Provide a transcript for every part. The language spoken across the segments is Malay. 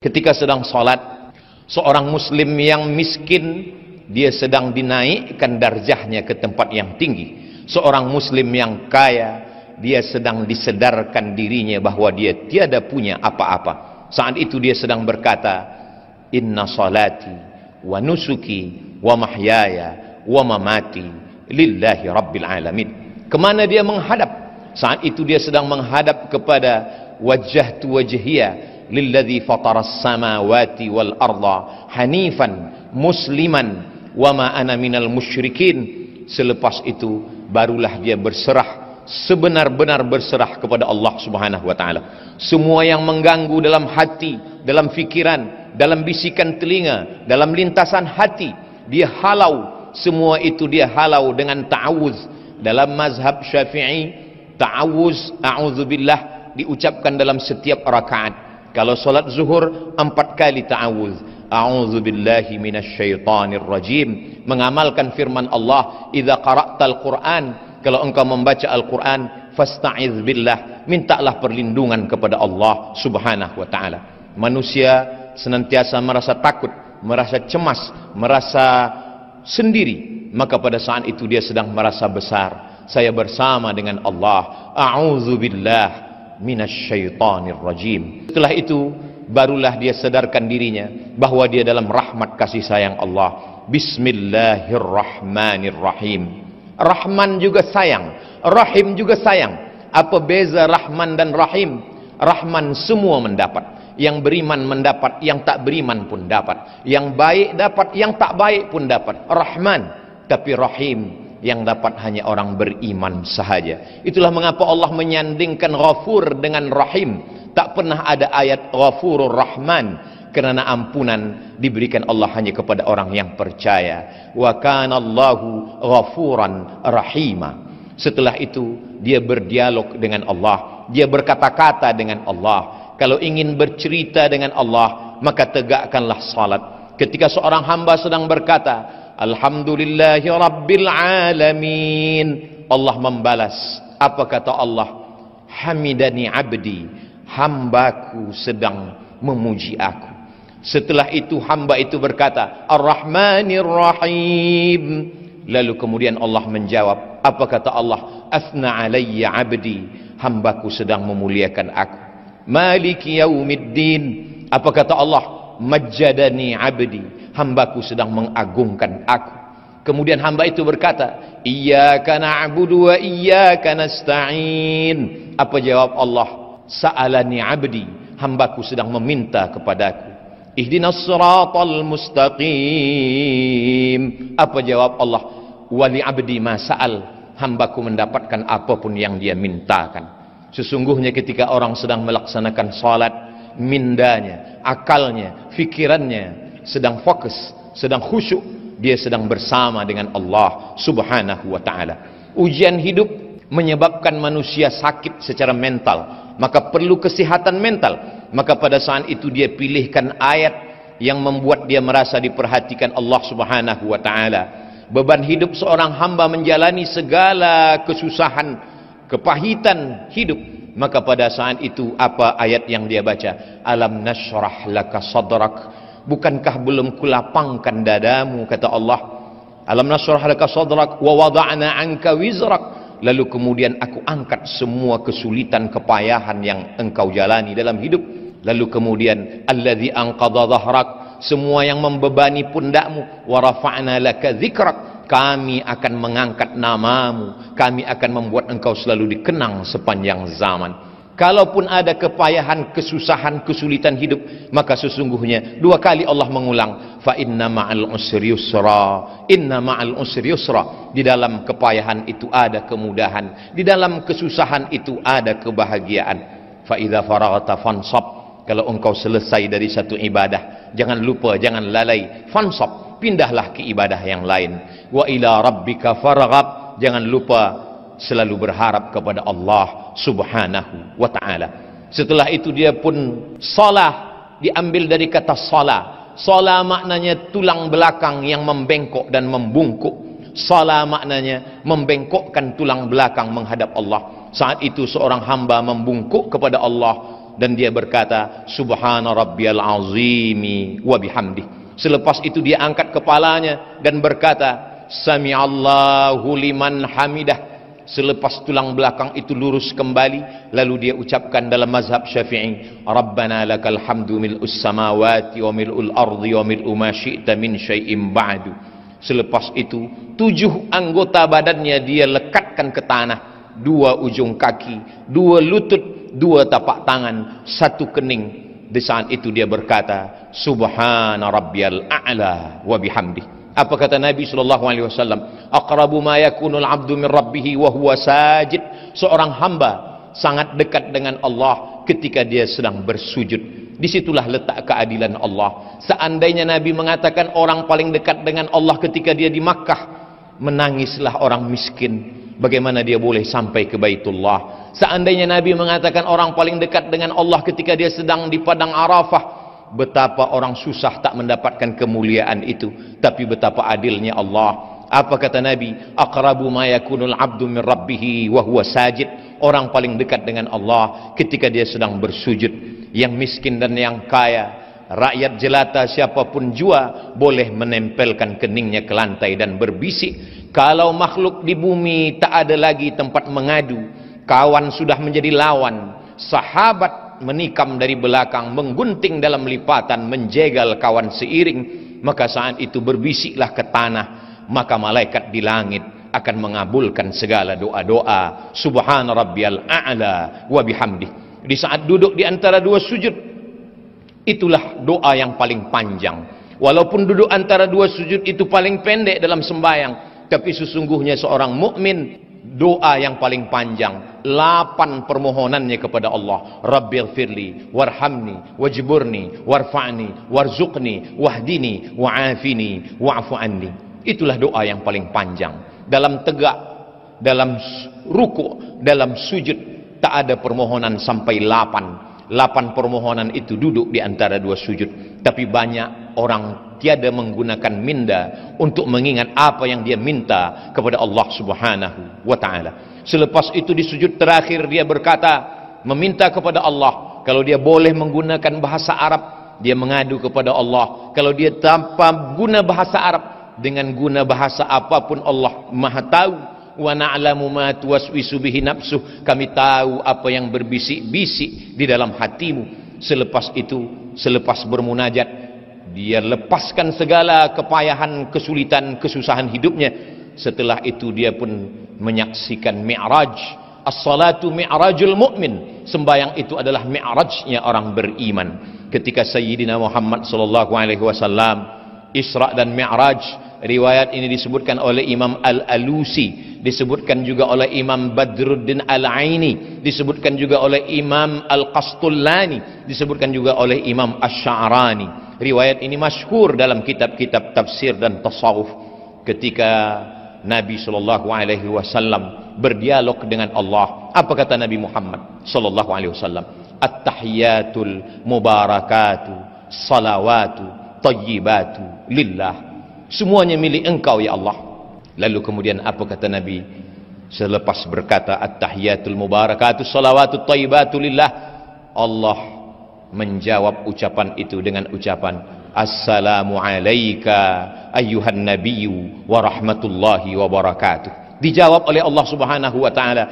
Ketika sedang salat, seorang muslim yang miskin, dia sedang dinaikkan darjahnya ke tempat yang tinggi. Seorang muslim yang kaya, dia sedang disedarkan dirinya bahwa dia tiada punya apa-apa. Saat itu dia sedang berkata, inna salati wa nusuki wa mahyaya wa mamati lillahi rabbil alamin. Kemana dia menghadap? Saat itu dia sedang menghadap kepada wajjahtu wajhiya lilladzi fataras samawati wal arda hanifan musliman wa ma ana minal musyrikin. Selepas itu barulah dia berserah, sebenar-benar berserah kepada Allah Subhanahu wa taala. Semua yang mengganggu dalam hati, dalam fikiran, dalam bisikan telinga, dalam lintasan hati, dia halau. Semua itu dia halau dengan ta'awuz. Dalam mazhab Syafi'i, ta'awuz a'udzubillah diucapkan dalam setiap rakaat. Kalau solat zuhur 4 kali ta'awuz, a'udzubillahi minasyaitonir rajim. Mengamalkan firman Allah, idza qara'tal Qur'an, kalau engkau membaca Al-Quran, fasta'iz billah, mintalah perlindungan kepada Allah Subhanahu wa taala. Manusia senantiasa merasa takut, merasa cemas, merasa sendiri, maka pada saat itu dia sedang merasa besar. Saya bersama dengan Allah, a'udzubillah minasyaitonir rajim. Setelah itu barulah dia sadarkan dirinya bahwa dia dalam rahmat kasih sayang Allah. Bismillahirrahmanirrahim. Rahman juga sayang, Rahim juga sayang. Apa beza Rahman dan Rahim? Rahman semua mendapat, yang beriman mendapat, yang tak beriman pun dapat, yang baik dapat, yang tak baik pun dapat. Rahman. Tapi Rahim, yang dapat hanya orang beriman sahaja. Itulah mengapa Allah menyandingkan Ghafur dengan Rahim. Tak pernah ada ayat Ghafurur Rahman, kerana ampunan diberikan Allah hanya kepada orang yang percaya. Wa kana Allahu Ghafuran Rahima. Setelah itu dia berdialog dengan Allah, dia berkata-kata dengan Allah. Kalau ingin bercerita dengan Allah, maka tegakkanlah salat. Ketika seorang hamba sedang berkata alhamdulillahi rabbil alamin, Allah membalas, apa kata Allah? Hamidani abdi, hambaku sedang memuji aku. Setelah itu hamba itu berkata ar-rahmanir rahim. Lalu kemudian Allah menjawab, apa kata Allah? Asna alayya abdi, hambaku sedang memuliakan aku. Maliki yaumiddin, apa kata Allah? Majjadani abdi, hambaku sedang mengagungkan aku. Kemudian hamba itu berkata, iyyaka na'budu wa iyyaka nasta'in. Apa jawab Allah? Sa'alani abdi, hambaku sedang meminta kepadaku. Ihdinas siratal mustaqim. Apa jawab Allah? Wali abdi ma sa'al, hambaku mendapatkan apapun yang dia mintakan. Sesungguhnya ketika orang sedang melaksanakan salat, mindanya, akalnya, fikirannya sedang fokus, sedang khusyuk, dia sedang bersama dengan Allah Subhanahu wa taala. Ujian hidup menyebabkan manusia sakit secara mental, maka perlu kesehatan mental. Maka pada saat itu dia pilihkan ayat yang membuat dia merasa diperhatikan Allah Subhanahu wa taala. Beban hidup seorang hamba menjalani segala kesusahan, kepahitan hidup. Maka pada saat itu apa ayat yang dia baca? Alam nashrah laka sadrak, bukankah belum kulapangkan dadamu, kata Allah. Alam nashrah laka sadrak wa wada'na anka wizrak. Lalu kemudian aku angkat semua kesulitan, kepayahan yang engkau jalani dalam hidup. Lalu kemudian alladzi anqadha dhahrak, semua yang membebani pundakmu. Wa rafa'na laka dzikrak, kami akan mengangkat namamu, kami akan membuat engkau selalu dikenang sepanjang zaman. Kalaupun ada kepayahan, kesusahan, kesulitan hidup, maka sesungguhnya 2 kali Allah mengulang, fa inna ma'al usri yusra, inna ma'al usri yusra. Di dalam kepayahan itu ada kemudahan, di dalam kesusahan itu ada kebahagiaan. Fa idza faraghta fansab, kalau engkau selesai dari satu ibadah, jangan lupa, jangan lalai, fansab, pindahlah ke ibadah yang lain. Wa ila rabbika farghab, jangan lupa selalu berharap kepada Allah Subhanahu wa ta'ala. Setelah itu dia pun salah, diambil dari kata salah. Salah maknanya tulang belakang yang membengkok dan membungkuk. Salah maknanya membengkokkan tulang belakang menghadap Allah. Saat itu seorang hamba membungkuk kepada Allah dan dia berkata subhana rabbiyal azimi wa bihamdih. Selepas itu dia angkat kepalanya dan berkata sami'allahu liman hamidah. Selepas tulang belakang itu lurus kembali, lalu dia ucapkan dalam mazhab Syafi'i, Rabbana lakal hamdu mil'us samawati wa mil'ul ardi wa mil'u ma syi'ta min syai'im ba'du. Selepas itu 7 anggota badannya dia lekatkan ke tanah, 2 ujung kaki, 2 lutut, 2 tapak tangan, 1 kening. Di saat itu dia berkata subhana rabbiyal a'la wa bihamdih. Apa kata Nabi SAW? Aqrabu ma yakunul abdu min rabbih wa huwa sajid. Seorang hamba sangat dekat dengan Allah ketika dia sedang bersujud. Disitulah letak keadilan Allah. Seandainya Nabi mengatakan orang paling dekat dengan Allah ketika dia di Makkah, menangislah orang miskin. Bagaimana dia boleh sampai ke Baitullah? Seandainya Nabi mengatakan orang paling dekat dengan Allah ketika dia sedang di padang Arafah, betapa orang susah tak mendapatkan kemuliaan itu. Tapi betapa adilnya Allah. Apa kata Nabi? Aqrabu ma yakunul abdu min rabbih wa huwa sajid. Orang paling dekat dengan Allah ketika dia sedang bersujud. Yang miskin dan yang kaya, rakyat jelata siapapun jua, boleh menempelkan keningnya ke lantai dan berbisik. Kalau makhluk di bumi tak ada lagi tempat mengadu, kawan sudah menjadi lawan, sahabat menikam dari belakang, menggunting dalam lipatan, menjegal kawan seiring, maka saat itu berbisiklah ke tanah, maka malaikat di langit akan mengabulkan segala doa-doa. Subhana rabbiyal a'la wa bihamdih. Di saat duduk di antara 2 sujud, itulah doa yang paling panjang. Walaupun duduk antara 2 sujud itu paling pendek dalam sembahyang, tapi sesungguhnya seorang mukmin doa yang paling panjang 8 permohonannya kepada Allah. Rabbighfirli warhamni wajburni warfa'ni warzuqni wahdini wa'afini wa'fu anni. Itulah doa yang paling panjang. Dalam tegak, dalam ruku', dalam sujud, tak ada permohonan sampai 8 permohonan itu duduk di antara 2 sujud. Tapi banyak orang tiada menggunakan minda untuk mengingat apa yang dia minta kepada Allah Subhanahu wa ta'ala. Selepas itu di sujud terakhir dia berkata, meminta kepada Allah. Kalau dia boleh menggunakan bahasa Arab, dia mengadu kepada Allah. Kalau dia tanpa guna bahasa Arab, dengan guna bahasa apapun Allah Maha tahu. Wa na'lamu ma tuwaswisu bihi nafsuh. Kami tahu apa yang berbisik-bisik di dalam hatimu. Selepas itu, selepas bermunajat, dia lepaskan segala kepayahan, kesulitan, kesusahan hidupnya. Setelah itu dia pun menyaksikan mi'raj. As-salatu mi'rajul mu'min. Sembahyang itu adalah mi'rajnya orang beriman. Ketika Sayyidina Muhammad SAW Isra dan Mi'raj, riwayat ini disebutkan oleh Imam Al-Alusi, disebutkan juga oleh Imam Badruddin Al-Aini, disebutkan juga oleh Imam Al-Qastullani, disebutkan juga oleh Imam Ash-Sha'rani. Riwayat ini masyhur dalam kitab-kitab tafsir dan tasawuf. Ketika Nabi SAW berdialog dengan Allah, apa kata Nabi Muhammad SAW? At-tahiyatul mubarakatu salawatu tayyibatu lillah. Semuanya milik engkau ya Allah. Lalu kemudian apa kata Nabi selepas berkata at-tahiyatul mubarakatu salawatu tayyibatu lillah? Allah menjawab ucapan itu dengan ucapan assalamu alayka ayyuhan nabiyyu wa rahmatullahi wa barakatuh. Dijawab oleh Allah Subhanahu wa taala,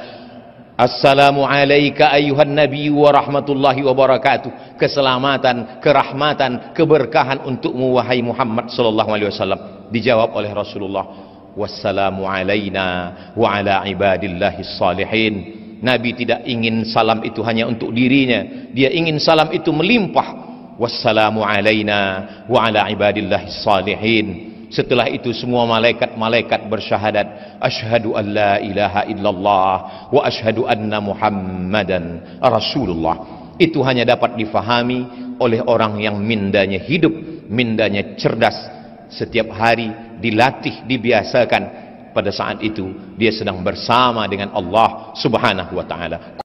assalamu alayka ayyuhan nabiyyu wa rahmatullahi wa barakatuh. Keselamatan, kerahmatan, keberkahan untukmu wahai Muhammad sallallahu alaihi wasallam. Dijawab oleh Rasulullah, wassalamu alaina wa ala ibadillahis salihin. Nabi tidak ingin salam itu hanya untuk dirinya, dia ingin salam itu melimpah. Wassalamu alaina wa ala ibadillahis salihin. Setelah itu semua malaikat-malaikat bersyahadat, asyhadu an la ilaha illallah wa asyhadu anna Muhammadan Rasulullah. Itu hanya dapat difahami oleh orang yang mindanya hidup, mindanya cerdas. Setiap hari dilatih, dibiasakan. Pada saat itu dia sedang bersama dengan Allah Subhanahu wa ta'ala.